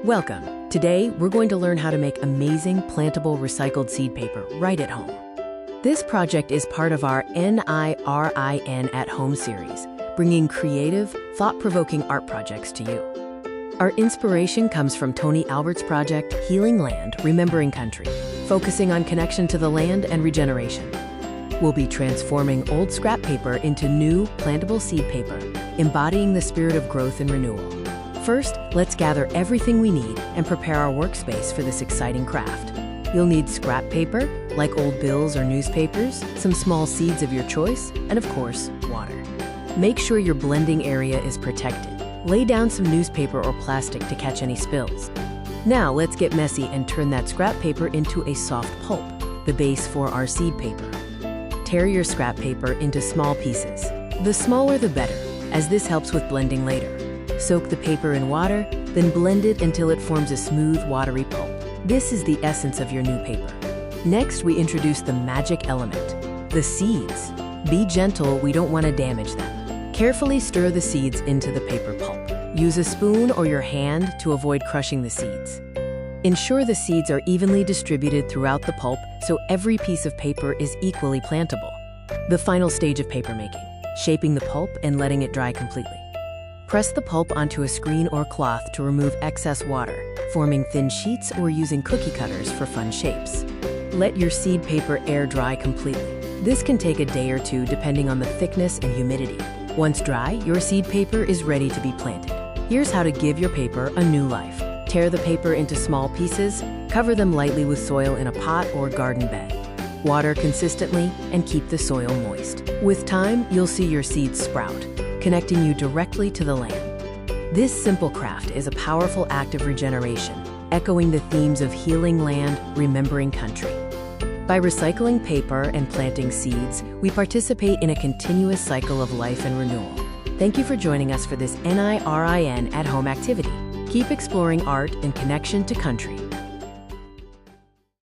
Welcome. Today, we're going to learn how to make amazing plantable recycled seed paper right at home. This project is part of our NIRIN at Home series, bringing creative, thought-provoking art projects to you. Our inspiration comes from Tony Albert's project, Healing Land, Remembering Country, focusing on connection to the land and regeneration. We'll be transforming old scrap paper into new, plantable seed paper, embodying the spirit of growth and renewal. First, let's gather everything we need and prepare our workspace for this exciting craft. You'll need scrap paper, like old bills or newspapers, some small seeds of your choice, and of course, water. Make sure your blending area is protected. Lay down some newspaper or plastic to catch any spills. Now let's get messy and turn that scrap paper into a soft pulp, the base for our seed paper. Tear your scrap paper into small pieces. The smaller the better, as this helps with blending later. Soak the paper in water, then blend it until it forms a smooth, watery pulp. This is the essence of your new paper. Next, we introduce the magic element, the seeds. Be gentle, we don't want to damage them. Carefully stir the seeds into the paper pulp. Use a spoon or your hand to avoid crushing the seeds. Ensure the seeds are evenly distributed throughout the pulp so every piece of paper is equally plantable. The final stage of paper making, shaping the pulp and letting it dry completely. Press the pulp onto a screen or cloth to remove excess water, forming thin sheets or using cookie cutters for fun shapes. Let your seed paper air dry completely. This can take a day or two depending on the thickness and humidity. Once dry, your seed paper is ready to be planted. Here's how to give your paper a new life. Tear the paper into small pieces, cover them lightly with soil in a pot or garden bed. Water consistently and keep the soil moist. With time, you'll see your seeds sprout, connecting you directly to the land. This simple craft is a powerful act of regeneration, echoing the themes of healing land, remembering country. By recycling paper and planting seeds, we participate in a continuous cycle of life and renewal. Thank you for joining us for this NIRIN at Home activity. Keep exploring art and connection to country.